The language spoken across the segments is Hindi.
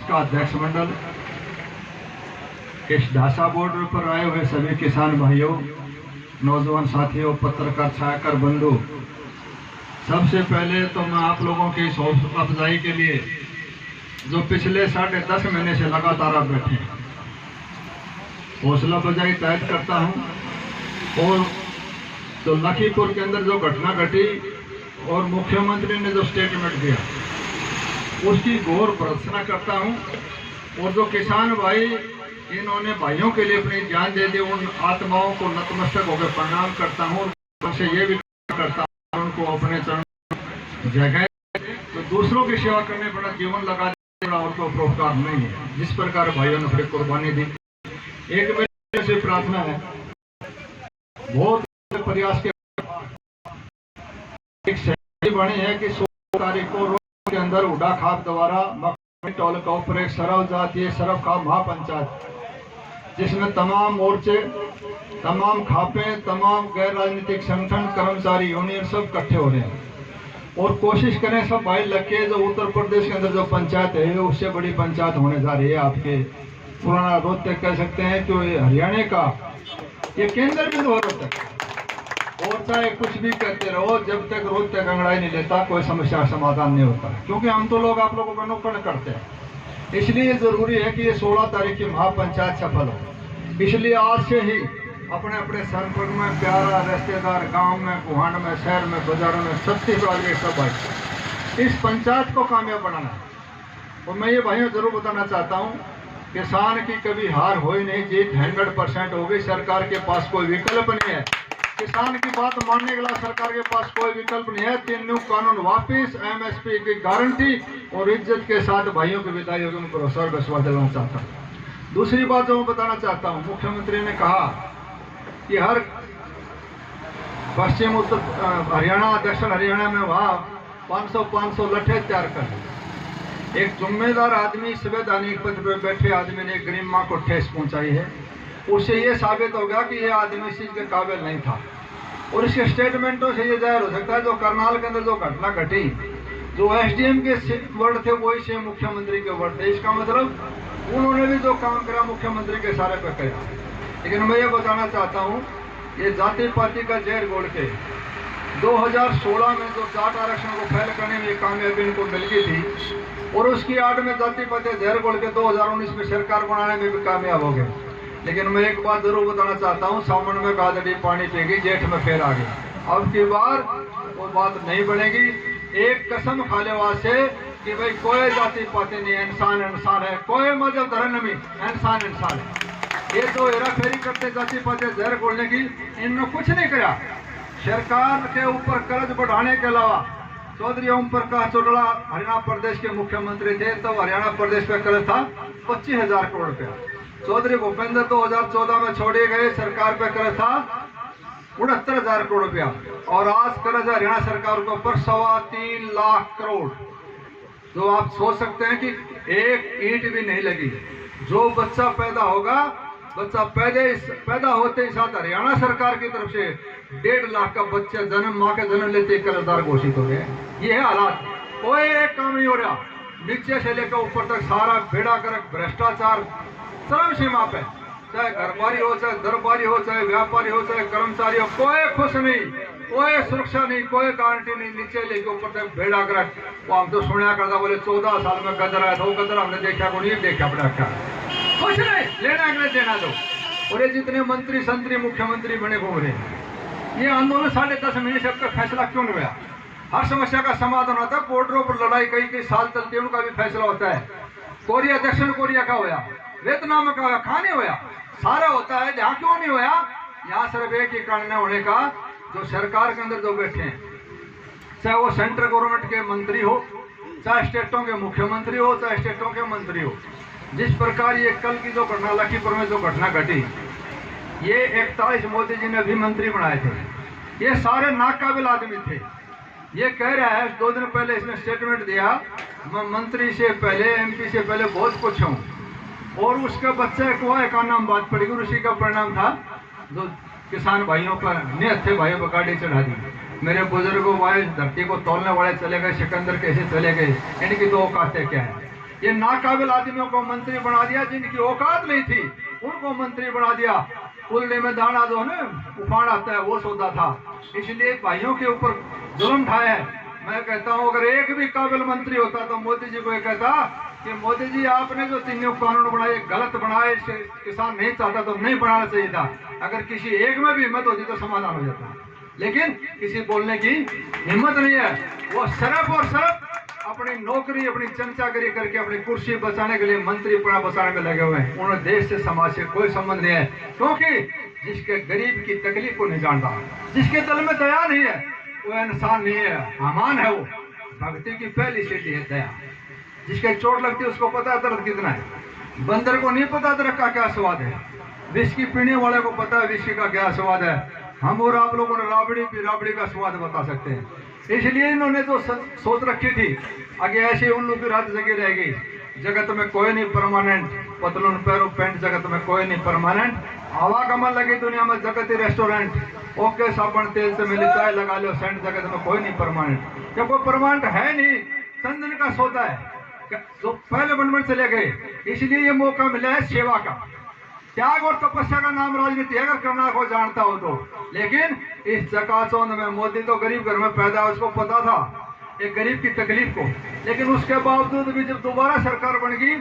का अध्यक्ष मंडल, इस ढासा बॉर्डर पर आए हुए सभी किसान भाइयों, नौजवान साथियों, पत्रकार छायाकर बंधु, सबसे पहले तो मैं आप लोगों की हौसला अफजाई के लिए जो पिछले 10.5 महीने से लगातार आप बैठे हैं, हौसला अफजाई तैयार करता हूं। और तो लखीमपुर के अंदर जो घटना घटी और मुख्यमंत्री ने जो स्टेटमेंट दिया उसकी घोर भर्त्सना करता हूं। और जो किसान भाई इन्होंने भाइयों के लिए अपनी जान दे दी, उन आत्माओं को नतमस्तक होकर प्रणाम करता हूं। उनसे ये भी करता हूं उनको अपने चरण जगह तो दूसरों की सेवा करने पर जीवन लगा देना और तो परोपकार नहीं है। जिस प्रकार भाइयों ने अपनी कुर्बानी दी, एक मेरे से प्रार्थना है, बहुत प्रयास के एक सहमति बनी है कि 16 तारीख को रोड के अंदर उड़ा खाप द्वारा मकनी टोल का ऊपर एक सर्व जातीय सर्व खाप महापंचायत, जिसमें तमाम मोर्चे, तमाम खापे, तमाम गैर राजनीतिक संगठन, कर्मचारी यूनियन सब इकट्ठे हो रहे हैं और कोशिश करें सब भाई लगे। जो उत्तर प्रदेश के अंदर जो पंचायत है उससे बड़ी पंचायत होने जा रही है। आपके पुराना रोहतक कह सकते हैं कि हरियाणा का ये केंद्र बिंदु हो रोहतक। और चाहे कुछ भी कहते रहो, जब तक रोहतक अंगड़ाई नहीं लेता कोई समस्या का समाधान नहीं होता, क्योंकि हम तो लोग आप लोगों का अनुकरण करते हैं। इसलिए जरूरी है कि ये 16 तारीख की महापंचायत सफल हो। इसलिए आज से ही अपने अपने संपर्क में, प्यारा रिश्तेदार, गांव में, गुहान में, शहर में, बाजारों में, छत्तीसगढ़ के सब भाई इस पंचायत को कामयाब बनाना है। और मैं ये भाइयों जरूर बताना चाहता हूँ, किसान की कभी हार हो ही नहीं, जीत 100% होगी। सरकार के पास कोई विकल्प नहीं है, किसान की बात मानने के लिए सरकार के पास कोई विकल्प नहीं है। 3 न्यू कानून वापिस, MSP की गारंटी और इज्जत के साथ भाइयों की विदाई होगी, उनको भरोसा विश्वास दिलाना चाहता हूँ। दूसरी बात जो मैं बताना चाहता हूँ, मुख्यमंत्री ने कहा कि हर पश्चिम उत्तर हरियाणा, दक्षिण हरियाणा में वहाँ 500 लट्ठे तैयार कर। एक जिम्मेदार आदमी, संवैधानिक पद पर बैठे आदमी ने गरीब माँ को ठेस पहुंचाई है। उससे ये साबित हो गया कि ये आदमी इस चीज के काबिल नहीं था। और इसके स्टेटमेंटों से ये जाहिर हो सकता है, जो करनाल के अंदर जो घटना घटी, जो SDM के वर्ड थे वही से मुख्यमंत्री के वर्ड थे। इसका मतलब उन्होंने भी जो काम करा मुख्यमंत्री के सारे पे किया। लेकिन मैं ये बताना चाहता हूँ, ये जाति पाति का जहर घोल के 2016 में जो जाट आरक्षण को फैल करने में कामयाबी इनको मिल गई थी, और उसकी आड़ में जाति पाति जहर घोल के 2019 में सरकार बनाने में भी कामयाब हो गए। लेकिन मैं एक बात जरूर बताना चाहता हूँ, सावन में गादड़ी पानी पिएगी, जेठ में फिर आ गई। अब की बार वो बात नहीं बनेगी। एक कसम खा ले वासे कि भाई कोई जाति पाति नहीं, इंसान इंसान है, कोई मजहब धर्म नहीं, इंसान इंसान है। ये तो हेरा फेरी करते जाति पाति जहर खोलने की, इन्होंने कुछ नहीं करा। सरकार के ऊपर कर्ज बढ़ाने के अलावा चौधरी ओम प्रकाश चौटाला हरियाणा प्रदेश के मुख्यमंत्री थे, तो हरियाणा प्रदेश पे कर्ज था 25,000 करोड़ रुपया। चौधरी भूपेंद्र 2014 में छोड़े गए, सरकार पे कर्ज था 69,000 करोड़ रुपया। और आज कर्ज हरियाणा सरकार के ऊपर 3.25 लाख करोड़। जो आप सोच सकते हैं कि एक ईंट भी नहीं लगी। जो बच्चा पैदा होगा, बच्चा पैदा होते ही साथ हरियाणा सरकार की तरफ से 1.5 लाख का बच्चा जन्म, माँ के जन्म लेते कर्जदार घोषित हो गए। ये है हालात। कोई एक काम नहीं हो रहा, नीचे से लेकर ऊपर तक सारा बेड़ा गर्क भ्रष्टाचार चरम सीमा पे। चाहे घरबारी हो, चाहे दरबारी हो, चाहे व्यापारी हो, चाहे कर्मचारी हो, कोई खुश नहीं, कोई सुरक्षा नहीं, कोई गारंटी नहीं। नीचे लेके ऊपर तक भेड़ा ग्रह। वो हम तो सुना करता, बोले 14 साल में गदर आया था, वो गदर हमने देखा को नहीं देखा, अपने रखा कुछ नहीं, लेना है देना दो। और ये जितने मंत्री संतरी मुख्यमंत्री बने घूम रहे, ये आंदोलन 10.5 महीने से अब तक फैसला क्यों नहीं हुआ? हर समस्या का समाधान होता है, बॉर्डरों पर लड़ाई कई साल चलती है, उनका भी फैसला होता है। कोरिया, दक्षिण कोरिया का होया, वियतनाम का होया, कहाँ नहीं होया? सारा होता है। जहाँ क्यों नहीं होया? यहाँ सिर्फ एक ही कारण होने का, जो सरकार के अंदर जो बैठे हैं, चाहे वो सेंट्रल गवर्नमेंट के मंत्री हो, चाहे स्टेटों के मुख्यमंत्री हो, चाहे स्टेटों के मंत्री हो। जिस प्रकार ये कल की जो घटना, लखीमपुर में जो घटना घटी, ये 41 मोदी जी ने भी मंत्री बनाए थे। ये सारे नाकाबिल आदमी थे। ये कह रहा है, 2 दिन पहले इसने स्टेटमेंट दिया, मैं मंत्री से पहले, MP से पहले बहुत कुछ हूँ। और उसका बच्चा एक नाम बात पड़ी, उसी का परिणाम था जो किसान भाइयों पर, निहत्थे भाइयों पर गाड़ी चढ़ा दी। मेरे बुजुर्गों वाले धरती को तोलने वाले चले गए, सिकंदर कैसे चले गए, इनकी तो औकात क्या है। ये नाकाबिल आदमियों को मंत्री बना दिया, जिनकी औकात नहीं थी उनको मंत्री बना दिया। कुल्ले में दाना जो है ना उफान आता है, वो सौदा था। इसलिए भाइयों के ऊपर जुल्म ढाया है। मैं कहता हूँ अगर एक भी काबिल मंत्री होता तो मोदी जी को ये कहता कि मोदी जी आपने जो तीनों कानून बनाए गलत बनाए, किसान नहीं चाहता तो नहीं बनाना चाहिए था। अगर किसी एक में भी हिम्मत होती तो समाधान हो जाता, लेकिन किसी बोलने की हिम्मत नहीं है। वो सिर्फ और सिर्फ अपनी नौकरी अपनी चमचागिरी करके अपनी कुर्सी बचाने के लिए मंत्री पड़ा बचाने में लगे हुए हैं। उन्हें देश से समाज से कोई संबंध नहीं है, क्योंकि जिसके गरीब की तकलीफ को नहीं जानता, जिसके दिल में दया नहीं है, वो इंसान नहीं है, हमान है। वो भक्ति की पहली सीढ़ी है दया। जिसके चोट लगती है उसको पता है दर्द कितना है। बंदर को नहीं पता दर्द का क्या स्वाद है, विस्की पीने वाले को पता है विस्की का क्या स्वाद है। हम और आप लोगों ने राबड़ी पी, राबड़ी का स्वाद बता सकते हैं। इसलिए इन्होंने तो सोच रखी थी आगे ऐसे उन लोग की रात जगी रहेगी। जगत में कोई नहीं परमानेंट, पतलून पैरों पैंट, जगत में कोई नहीं परमानेंट। हवा कमल लगी दुनिया में जगत ही रेस्टोरेंट, ओके साबुन तेल से मिली चाय लगा लो सेंट, जगत में कोई नहीं परमानेंट। जब कोई परमानेंट है नहीं, चंदन का सौदा है जो पहले बनबन चले गए। इसलिए ये मौका मिला है सेवा का, त्याग और तपस्या का नाम राजनीति अगर करना को जानता हो तो। लेकिन इस चकाचौंध में मोदी तो गरीब घर में पैदा है, उसको पता था एक गरीब की तकलीफ को। लेकिन उसके बावजूद भी जब दोबारा सरकार बन गई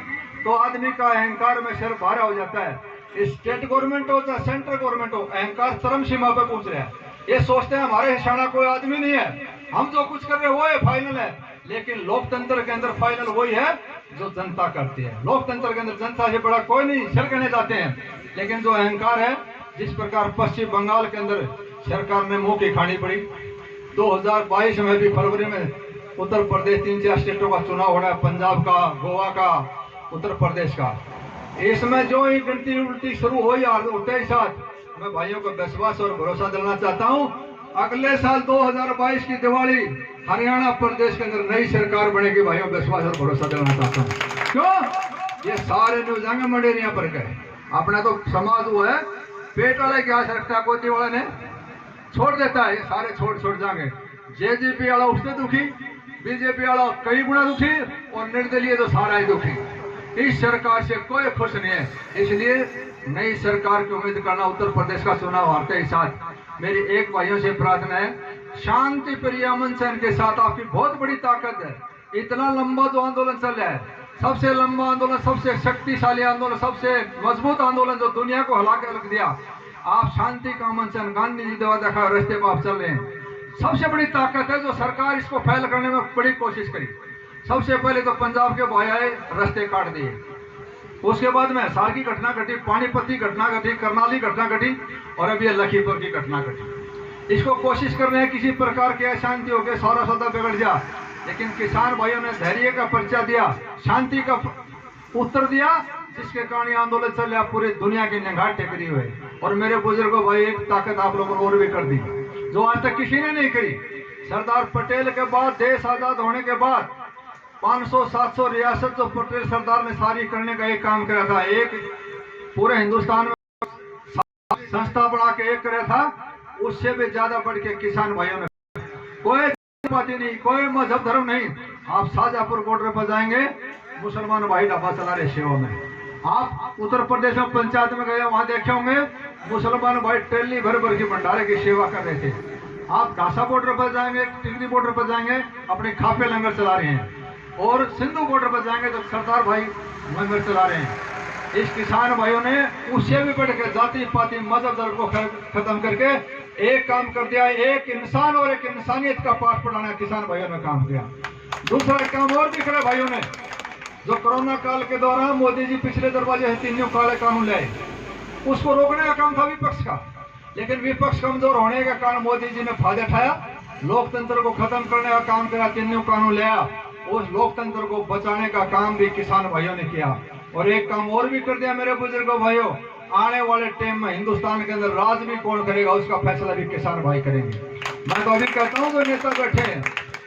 तो आदमी का अहंकार में सिर भारा हो जाता है। स्टेट गवर्नमेंट हो चाहे सेंट्रल गवर्नमेंट हो, अहंकार चरम सीमा पर पहुंच रहा है। ये सोचते हैं हमारे हिसाना कोई आदमी नहीं है, हम जो कुछ कर रहे हैं वो है फाइनल है। लेकिन लोकतंत्र के अंदर फाइनल वही है जो जनता करती है। लोकतंत्र के अंदर जनता से बड़ा कोई नहीं, सिर कहने जाते हैं। लेकिन जो अहंकार है, जिस प्रकार पश्चिम बंगाल के अंदर सरकार ने मुंह की खानी पड़ी। 2022 में भी फरवरी में उत्तर प्रदेश 3-4 स्टेटों का चुनाव हो रहा है, पंजाब का, गोवा का, उत्तर प्रदेश का। इसमें जो ही गिनती उल्टी शुरू हो या उठते ही साथ मैं भाइयों को विश्वास और भरोसा दिलाना चाहता हूँ, अगले साल 2022 की दिवाली हरियाणा प्रदेश के अंदर नई सरकार बनेगी। भाइयों विश्वास और भरोसा दिलाना चाहता हूँ। क्यों? ये सारे न्यूज आएंगे मंडेरिया पर गए, अपना तो समाज वो है पेट वाले की आशा रखता है, गोदी वाले ने छोड़ देता है, ये सारे छोड़ जाएंगे। जेजेपी वाला उससे दुखी, बीजेपी वाला कई गुना दुखी, और निर्दलीय तो सारा ही दुखी। इस सरकार से कोई खुश नहीं है। इसलिए नई सरकार की उम्मीद करना। उत्तर प्रदेश का चुनाव हारते ही साथ मेरी एक भाइयों से प्रार्थना है, शांति प्रिय अमन चैन के साथ आपकी बहुत बड़ी ताकत है। इतना लंबा जो आंदोलन चल रहा है, सबसे लंबा आंदोलन, सबसे शक्तिशाली आंदोलन, सबसे मजबूत आंदोलन जो दुनिया को हिला के रख दिया, आप शांति का अमन चैन गांधी जी दवा देखा रास्ते पर आप चल रहे हैं। सबसे बड़ी ताकत है जो सरकार इसको फैल करने में बड़ी कोशिश करी। सबसे पहले तो पंजाब के भाई आए, रास्ते काट दिए। उसके बाद में सार की घटना घटी, पानीपत की घटना घटी, करनाली घटना घटी, और अब ये लखीमपुर की घटना घटी। इसको कोशिश कर रहे हैं किसी प्रकार की अशांति हो गई, सारा सौदा बिगड़ जा। लेकिन किसान भाइयों ने धैर्य का परिचय दिया, शांति का उत्तर दिया, जिसके कारण ये आंदोलन चल रहा, पूरी दुनिया की निगाह टेकरी हुई। और मेरे बुजुर्गों भाई, एक ताकत आप लोगों ने और भी कर दी जो आज तक किसी ने नहीं करी। सरदार पटेल के बाद, देश आजाद होने के बाद 500-700 रियासत जो पटेल सरदार ने सारी करने का एक काम करा था। एक पूरे हिंदुस्तान में संस्था बना के एक करा था, उससे भी ज्यादा बढ़ के किसान भाइयों ने। कोई जाति नहीं, कोई मजहब धर्म नहीं। आप शाहजहांपुर बॉर्डर पर जाएंगे, मुसलमान भाई ढाबा चला रहे सेवा में। आप उत्तर प्रदेश में पंचायत में गए, वहां देखे होंगे मुसलमान भाई ट्रेली भर भर की भंडारे की सेवा कर रहे थे। आप ढासा बॉर्डर पर जाएंगे, टिकरी बॉर्डर पर जाएंगे, अपने खापे लंगर चला रहे हैं। और सिंधु बॉर्डर पर जाएंगे तो सरदार भाई लंगर चला रहे हैं। इस किसान भाइयों ने उससे भी बढ़ के जाति पाति मजहब दल को खत्म करके एक काम कर दिया, एक इंसान और एक इंसानियत का पाठ पढ़ाना किसान भाइयों ने काम किया। दूसरा काम और भी करे भाइयों ने, जो कोरोना काल के दौरान मोदी जी पिछले दरवाजे से 3 काले कानून लाए, उसको रोकने का काम था विपक्ष का। लेकिन विपक्ष कमजोर होने के कारण मोदी जी ने फायदा उठाया, लोकतंत्र को खत्म करने का काम करा, 3 कानून लाया। उस लोकतंत्र को बचाने का काम भी किसान भाइयों ने किया। और एक काम और भी कर दिया मेरे बुजुर्गों भाइयों, आने वाले टाइम में हिंदुस्तान के अंदर राज भी कौन करेगा उसका फैसला भी किसान भाई करेंगे। मैं तो अभी कहता हूँ जो नेता बैठे हैं,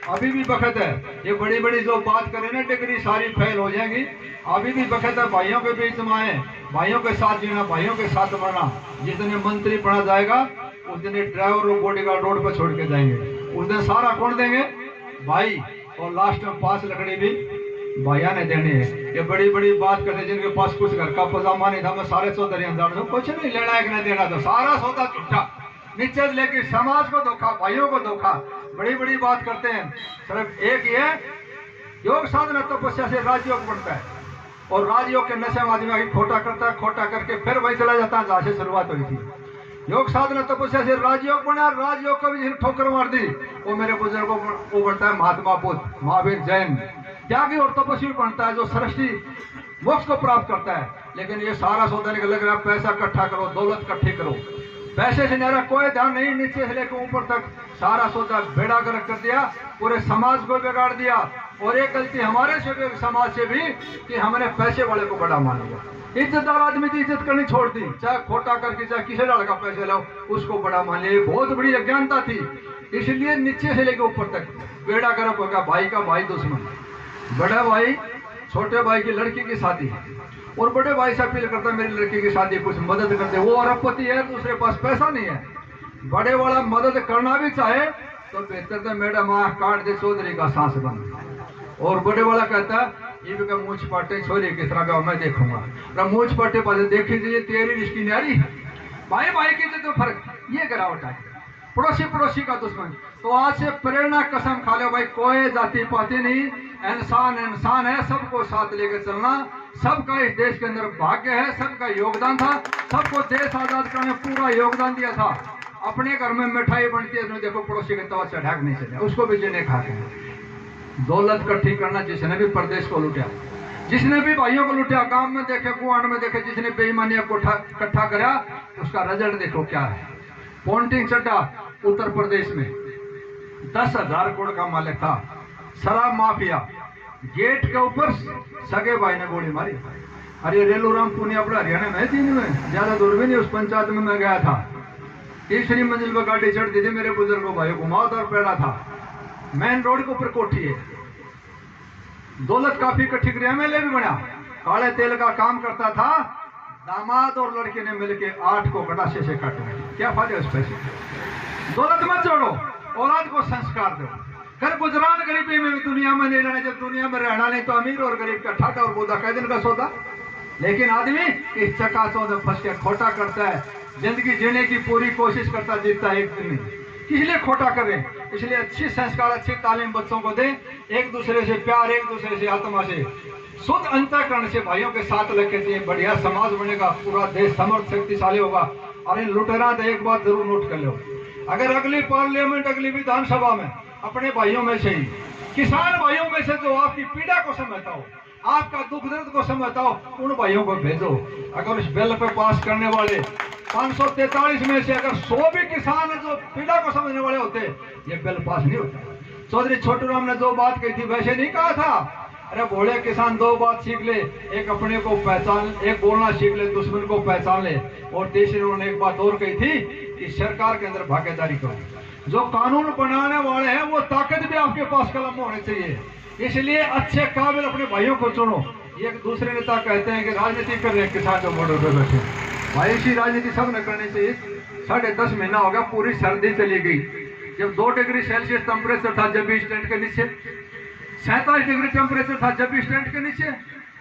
अभी भी वक्त है। ये बड़ी बड़ी जो बात करें ना, डिग्री सारी फेल हो जाएगी। अभी भी वक्त है, भाइयों के बीच में आए, भाइयों के साथ जीना, भाइयों के साथ मरना। जिस दिन मंत्री बना जाएगा उस दिन ड्राइवर और बॉडीगार्ड रोड पर छोड़ के जाएंगे। उस दिन सारा कौन देंगे? भाई। और लास्ट में 5 लकड़ी भी भैया ने देने हैं। ये बड़ी बड़ी बात करते जिनके पास कुछ घर का पजामा नहीं था, मैं सारे चौधरी जान कुछ नहीं लेना है कि नहीं देना, तो सारा सौदा झूठा, नीचे लेके समाज को धोखा, भाइयों को धोखा, बड़ी बड़ी बात करते हैं। सिर्फ एक ये योग साधना तपस्या से राजयोग बनता है, और राजयोग के नशे में आदमी आगे खोटा करता है, खोटा करके फिर वही चला जाता है जहाँ से शुरुआत हुई थी। योग साधना तपस्या से राजयोग बना, राजयोग को भी जिसने ठोकर मार दी वो मेरे बुजुर्गों को बनता है महात्मा बुद्ध, महावीर, जैन, त्यागी और तपस्वी बनता है जो सृष्टि मोक्ष को प्राप्त करता है। लेकिन ये सारा सौदा निकल लग रहा है, पैसा इकट्ठा करो, दौलत इकट्ठी करो, पैसे से मेरा कोई ध्यान नहीं, नीचे से लेकर ऊपर तक सारा सौदा बेड़ा गर्क कर दिया, पूरे समाज को बिगाड़ दिया। और एक गलती हमारे से भी, समाज से भी, कि हमने पैसे वाले को बड़ा मान लिया, इज्जतदार आदमी की इज्जत करनी छोड़ दी, चाहे खोटा करके चाहे किसी डाल का पैसे लाओ उसको बड़ा मान लिया। बहुत बड़ी अज्ञानता थी, इसलिए नीचे से लेकर ऊपर तक बेड़ा गर्क होगा। भाई का भाई दुश्मन, बड़ा भाई छोटे भाई की लड़की की शादी है और बड़े भाई से अपील करता है मेरी लड़की की शादी कुछ मदद करते, वो अरबपति है, दूसरे पास पैसा नहीं है, बड़े वाला मदद करना भी चाहे तो बेहतर तो मैडम आँख काट दे चौधरी का सांस बंद। और बड़े वाला कहता है ये भी का मूछ पाटे छोरी किस तरह मैं देखूंगा, मूछ पाटे पास देखी जाइए तेरी रिश्ती न्यारी, भाई भाई की तो फर्क, ये गिरावट है, पड़ोसी पड़ोसी का दुश्मन। तो आज से प्रेरणा कसम खा लो भाई, कोई जाति पाति नहीं, इंसान इंसान है, सबको साथ लेकर चलना, सबका इस देश के अंदर भाग्य है, सबका योगदान था, सबको देश आजाद करने पूरा योगदान दिया था। अपने घर में मिठाई बनती है, देखो पड़ोसी के तवा चढ़ाक नहीं चले, उसको भी जिन्हें खाते हैं। दौलत इकट्ठी करना, जिसने भी प्रदेश को लुटा, जिसने भी भाइयों को लुटा, गांव में देखे, कुआं में देखे, जिसने बेईमानियां को इकट्ठा करा, उसका रिजल्ट देखो क्या है। पॉन्टिंग चड्डा उत्तर प्रदेश में 10,000 करोड़ का मालिक था, शराब माफिया, गेट के ऊपर सगे भाई ने गोली मारी। अरे रेलूराम पुणे अपना हरियाणा में दिन में ज्यादा दूर भी नहीं, उस पंचायत में मैं गया था, तीसरी मंजिल पर गाड़ी चढ़ दी थी, मेरे बुजुर्गों भाई घुमावदार पैड़ा था, मेन रोड के ऊपर कोठी है, दौलत काफी इकट्ठी करी, एमएलए भी बना, काले तेल का काम करता था, दामाद और लड़के ने मिलकर 8 को गड़ासे से काटे। क्या फायदा उस पैसे, दौलत मत जोड़ो, औलाद को संस्कार दो, कर गुजरान गरीबी में दुनिया में नहीं रहना, जब दुनिया में रहना नहीं तो अमीर और गरीब का ठाटा और बोधा कई दिन का सौदा। लेकिन आदमी इस चकाचौंध में फंस के खोटा करता है, जिंदगी जीने की पूरी कोशिश करता, जीतता एक दिन में, इसलिए खोटा करें। इसलिए अच्छी संस्कार, अच्छी तालीम बच्चों को दें, एक दूसरे से प्यार, एक दूसरे से आत्मा से शुद्ध अंतःकरण से भाइयों के साथ लेके दिए, बढ़िया समाज बनेगा, पूरा देश समर्थ शक्तिशाली होगा। और इन लुटेरा तो एक बात जरूर नोट कर लो, अगर अगली पार्लियामेंट, अगली विधानसभा में अपने भाइयों में से ही, किसान भाइयों में से जो आपकी पीड़ा को समझता हो, आपका दुख दर्द को समझता हो, उन भाइयों को भेजो। अगर इस बिल पे पास करने वाले 543 में से अगर 100 भी किसान जो पीड़ा को समझने वाले होते, ये बिल पास नहीं होता। चौधरी छोटूराम ने जो बात कही थी वैसे नहीं कहा था। अरे भोले किसान 2 बात सीख ले, एक अपने को पहचान, एक बोलना सीख ले, दुश्मन को पहचान ले, और तीसरी उन्होंने एक बात और कही थी कि सरकार के अंदर भागीदारी करो। जो कानून बनाने वाले हैं वो ताकत भी आपके पास कलम होनी चाहिए, इसलिए अच्छे काबिल अपने भाइयों को चुनो। ये दूसरे नेता कहते हैं कि राजनीति कर रहे हैं किसान जो बॉर्डर पे बैठे, भाई ऐसी राजनीति सब ने करनी चाहिए। 10.5 महीना होगा, पूरी सर्दी चली गई, जब 2 डिग्री सेल्सियस टेम्परेचर था जब भी स्टैंड के नीचे, 47 डिग्री टेम्परेचर था जब भी स्टैंड के नीचे,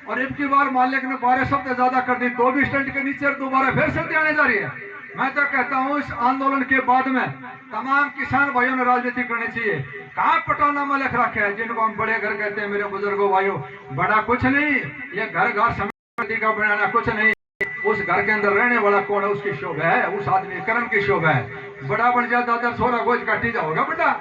और अब की बार मालिक ने 12 सप्ताह ज्यादा कर दी तो भी स्टैंड के नीचे, दोबारा फिर सर्दी आने जा रही है। मैं तो कहता हूँ इस आंदोलन के बाद में तमाम किसान भाइयों ने राजनीति करनी चाहिए। कहाँ पटानामा लिख रखे है, जिनको हम बड़े घर कहते हैं, मेरे बुजुर्गों भाइयों, बड़ा कुछ नहीं, ये घर घर समिति का बनाना कुछ नहीं, उस घर के अंदर रहने वाला कौन है उसकी शोभा है, उस आदमी कर्म की शोभा है। बड़ा बन जाता दादा छोरा गोज काटी जाओगा बेटा,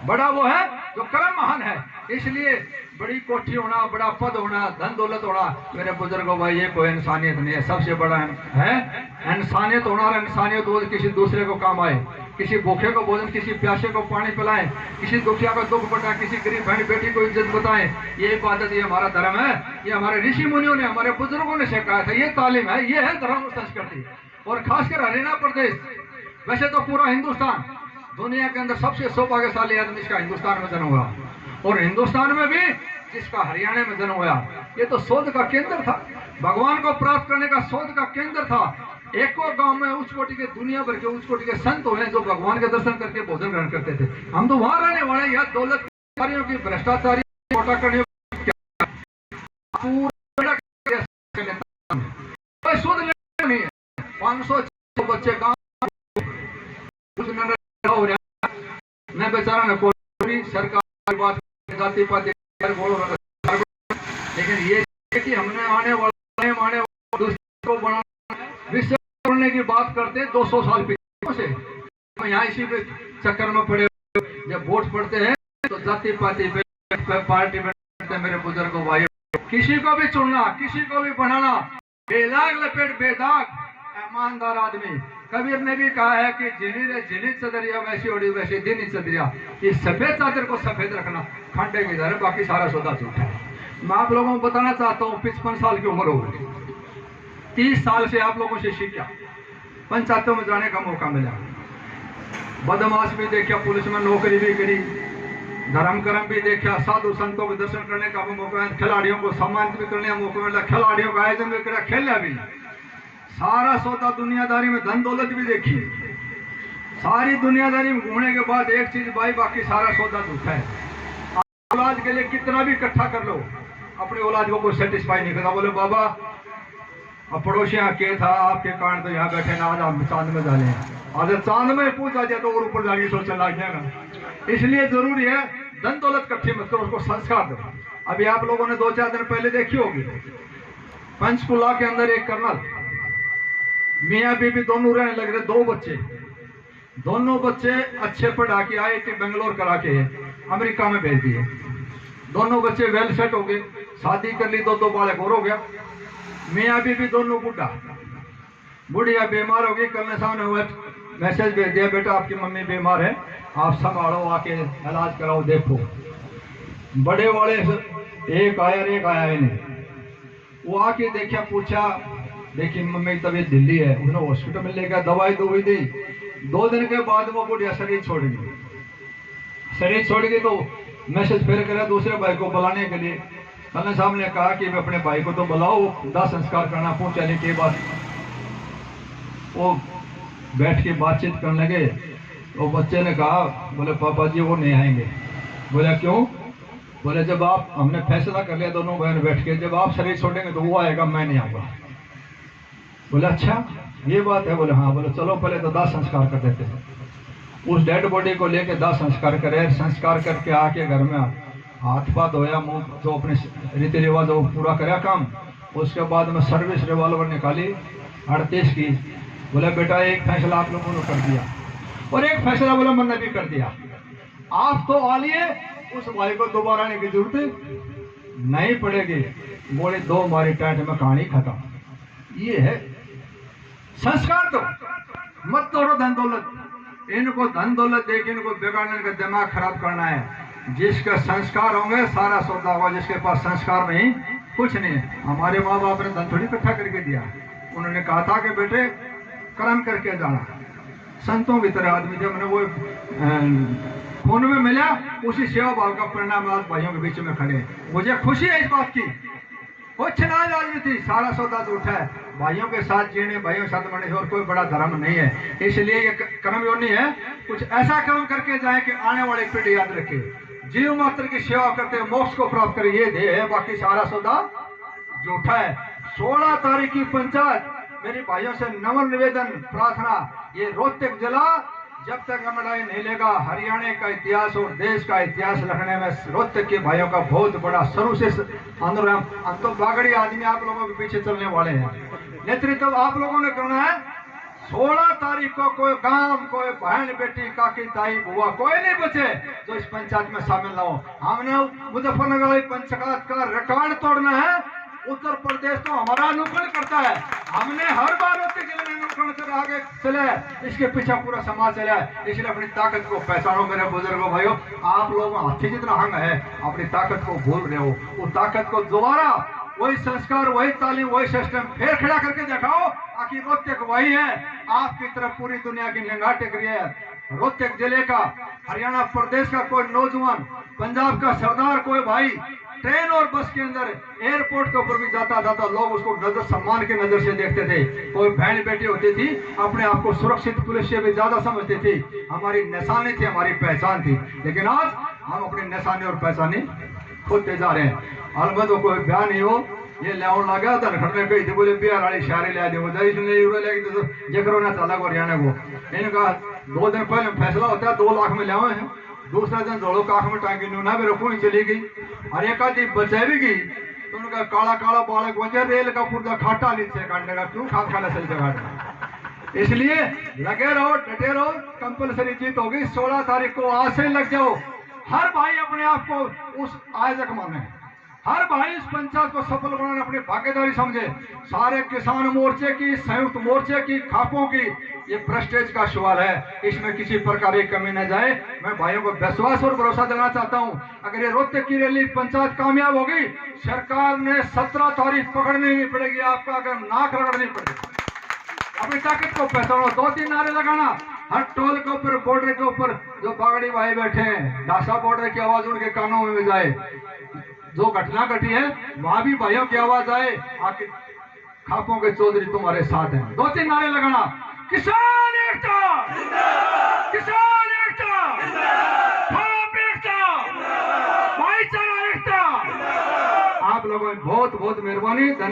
बड़ा वो है जो कर्म महान है। इसलिए बड़ी कोठी होना, बड़ा पद होना, धन दौलत होना, मेरे बुजुर्गों भाई ये कोई इंसानियत नहीं है। सबसे बड़ा है इंसानियत होना, और इंसानियत हो किसी दूसरे को काम आए, किसी भूखे को भोजन, किसी प्यासे को पानी पिलाएं, किसी दुखिया को दुख बताएं, किसी गरीब बहन बेटी को इज्जत बताएं। ये इबादत, ये हमारा धर्म है, ये हमारे ऋषि मुनियों ने, हमारे बुजुर्गों ने सिखाया था, ये तालीम है, ये है धर्म और संस्कृति। और खासकर हरियाणा प्रदेश, वैसे तो पूरा हिंदुस्तान दुनिया के अंदर सबसे सौभाग्यशाली आदमी इसका हिंदुस्तान में जन्म हुआ, और हिंदुस्तान में भी जिसका हरियाणा में जन्म हुआ, ये तो शोध का केंद्र था, भगवान को प्राप्त करने का शोध का केंद्र था। एक और गांव में उच्च कोटि के, दुनिया भर के उच्च कोटि के संत हुए जो भगवान के दर्शन करके भोजन ग्रहण करते थे। हम तो वहां रहने वाले, यह दौलत की, भ्रष्टाचारी, पूरा कोई शुद्ध नहीं है। 500 बच्चे काम हो रहा मैं बेचारा न कोई सरकार बात जाति पाति लेकिन ये कि हमने आने वाले दूसरे को बनाना विश्व करने की बात करते 200 साल पीछे से हम यहाँ इसी पे चक्कर में पड़े। जब वोट पड़ते हैं तो जाति पाति पे पार्टी पे मेरे बुजुर्ग भाई किसी को भी चुनना किसी को भी बनाना बेलाग लपेट बेदाग ईमानदार आदमी। कबीर ने भी कहा है कि जिनी चदरिया वैसी ओढ़ी वैसी दिनी चदरिया। ये सफेद चादर को सफेद रखना खंडे की इधर बाकी सारा सौदा झूठा है। मैं आप लोगों को बताना चाहता हूँ 55 साल की उम्र हो गई, 30 साल से आप लोगों से सीखा, पंचायतों में जाने का मौका मिला, बदमाश भी देखा, पुलिस में नौकरी भी करी, धर्म कर्म भी देखा, साधु संतों के दर्शन करने का भी मौका मिला, खिलाड़ियों को सम्मानित भी करने का मौका मिला, खिलाड़ियों का आयोजन भी करा, खेला भी, सारा सौदा दुनियादारी में धन दौलत भी देखी। सारी दुनियादारी में घूमने के बाद एक चीज भाई बाकी सारा सौदा झूठा है। औलाद के लिए कितना भी इकट्ठा कर लो अपनी औलाद को कोई सेटिस्फाई नहीं करता। बोले बाबा अब पड़ोसी यहाँ के था आपके कारण तो यहाँ बैठे ना, आज आप चांद में डाले आज चांद में पूछा जाए तो और ऊपर जाके सोचने लग जाएगा। इसलिए जरूरी है धन दौलत इकट्ठी मत करो, उसको संस्कार दो। अभी आप लोगों ने 2-4 दिन पहले देखी होगी पंचकुला के अंदर एक कर्नल मियाँ बीबी दोनों रहने लग रहे, 2 बच्चे, दोनों बच्चे अच्छे पढ़ा के IIT बेंगलोर करा के अमेरिका में भेज दिए। दोनों बच्चे वेल सेट हो गए, शादी कर ली, 2 बालक और हो गया। मियाँ बीबी दोनों बुढ़िया बीमार हो गई। कल ने सामने हुआ मैसेज भेज दिया बेटा आपकी मम्मी बीमार है, आप संभालो, आके इलाज कराओ देखो। बड़े वाले एक आया और एक आया ही नहीं। वो आके देखा, पूछा देखिए मम्मी की तबीयत ढीली है, उन्होंने हॉस्पिटल में लेकर दवाई दी। 2 दिन के बाद वो बुढ़िया शरीर छोड़ गई तो मैसेज फिर करा दूसरे भाई को बुलाने के लिए। कल साहब ने कहा कि मैं अपने भाई को तो बुलाओ, दाह संस्कार करना। पहुंचाने के बाद वो बैठ के बातचीत करने लगे। तो बच्चे ने कहा, बोले पापा जी वो नहीं आएंगे। बोला क्यों? बोले जब आप हमने फैसला कर लिया दोनों बहन बैठ के, जब आप शरीर छोड़ेंगे तो वो आएगा, मैं नहीं आऊंगा। बोले अच्छा ये बात है? बोले हाँ। बोले चलो पहले तो दाह संस्कार कर देते हैं। उस डेड बॉडी को लेके दाह संस्कार करे, संस्कार करके आके घर में हाथ पाथ धोया, मुंह जो अपने रीति रिवाज वो पूरा कराया काम। उसके बाद में सर्विस रिवॉल्वर निकाली 38 की। बोले बेटा एक फैसला आप लोगों ने कर दिया और एक फैसला बोला मैंने भी कर दिया, आप तो आ लिए, उस भाई को दोबारा आने की जरूरत नहीं पड़ेगी। बोले 2 हमारी टाइट में कहानी खत्म। ये है संस्कार। तो मत तोड़ो धन दौलत, इनको धन दौलत देके इनको बिगाड़ने का दिमाग खराब करना है। जिसके संस्कार होंगे सारा सौदा होगा, जिसके पास संस्कार नहीं कुछ नहीं है। हमारे माँ बाप ने धन थोड़ी इकट्ठा करके दिया, उन्होंने कहा था कि बेटे कर्म करके जाना। संतों की तरह आदमी जब वो खून में मिला उसी सेवा भाव का परिणाम आज भाइयों के बीच में खड़े। मुझे खुशी है इस बात की, कुछ ना राजनीति थी, सारा सौदा तो उठा है। भाइयों के साथ जीने, भाइयों के साथ मरने और कोई बड़ा धर्म नहीं है। इसलिए ये कर्म योनि है, कुछ ऐसा काम करके जाए कि आने वाली पीढ़ी याद रखे, जीव मात्र की सेवा करते मोक्ष को प्राप्त करे, ये ध्येय है। बाकी सारा सौदा झूठा है। 16 तारीख की पंचायत, मेरे भाइयों से नम्र निवेदन प्रार्थना, ये रोहतक जिला जब तक लड़ाई नहीं लेगा, हरियाणा का इतिहास और देश का इतिहास रखने में रोहतक के भाइयों का बहुत बड़ा शुरू से आंदोलन। तो बागड़ी आदमी आप लोगों के पीछे चलने वाले हैं, नेतृत्व आप लोगों ने करना है। 16 तारीख को कोई गांव, कोई बहन बेटी, काकी ताई बुआ कोई नहीं बचे जो इस पंचायत में शामिल ना हो। हमने मुजफ्फरनगर वाली पंचायत का रिकॉर्ड तोड़ना है। उत्तर प्रदेश तो हमारा अनुकरण करता है, हमने हर बार अनुकरण कर आगे चले, इसके पीछे पूरा समाज चला है। इसलिए अपनी ताकत को पहचानो मेरे बुजुर्गों भाइयों। आप लोग हाथी जितना हंग है, अपनी ताकत को भूल रहे हो। वो ताकत को दोबारा वही संस्कार, वही तालीम, वही सिस्टम फिर खड़ा करके दिखाओ। आखिर रोहतक वही है, आपकी तरफ पूरी दुनिया की निगाह टेक रही है। रोहतक जिले का, हरियाणा प्रदेश का कोई नौजवान, पंजाब का सरदार, कोई भाई ट्रेन और बस के अंदर एयरपोर्ट के ऊपर भी जाता लोग उसको नजर सम्मान के नजर से देखते थे। कोई बहन बेटी होती थी, अपने आप को सुरक्षित पुलिस से भी ज्यादा समझती थी। हमारी निशानी थी, हमारी पहचान थी। लेकिन आज हम अपनी निशानी और पहचानी खोते जा रहे हैं। अलबत्त वो कोई ब्याह नहीं हो ये लेवन लगा था घर में कही थी बोले बिहार वाली शायरी ले दे जाए इसलिए यूरो लेके तो जकरो ना चला हरियाणा को इन्होंने कहा 2 दिन पहले फैसला होता है 2 लाख में ले हैं दूसरा दिन जोड़ो काख में टांगी नूना भी रखू चली गई और एक आधी बचाई भी गई तो उनका काला काला बालक वजह रेल का पूरा खाटा नीचे काटने का क्यों खाद खाना चल काटना इसलिए लगे रहो डटे रहो कंपलसरी जीत होगी 16 तारीख को आज से लग जाओ हर भाई अपने आप को उस आयोजक माने हर भाई इस पंचायत को सफल बनाने अपनी भागीदारी समझे सारे किसान मोर्चे की संयुक्त मोर्चे की खापों की ये प्रेस्टेज का सवाल है इसमें किसी प्रकार की कमी न जाए मैं भाइयों को विश्वास और भरोसा देना चाहता हूं अगर ये रोहतक की रैली पंचायत कामयाब होगी सरकार ने 17 तारीख पकड़नी नहीं पड़ेगी आपका अगर नाक रगड़नी पड़ेगी अपनी ताकत को पहचानो 2-3 नारे लगाना हर टोल के ऊपर बॉर्डर के ऊपर जो बागड़ी भाई बैठे हैं ढासा बॉर्डर की आवाज उनके कानों में जाए जो घटना घटी है वहां भी भाइयों की आवाज आए आके खापों के चौधरी तुम्हारे साथ हैं 2-3 नारे लगाना किसान एकता किसान एकता खाप एकता भाईचारा एकता आप लोगों की बहुत बहुत मेहरबानी धन्यवाद।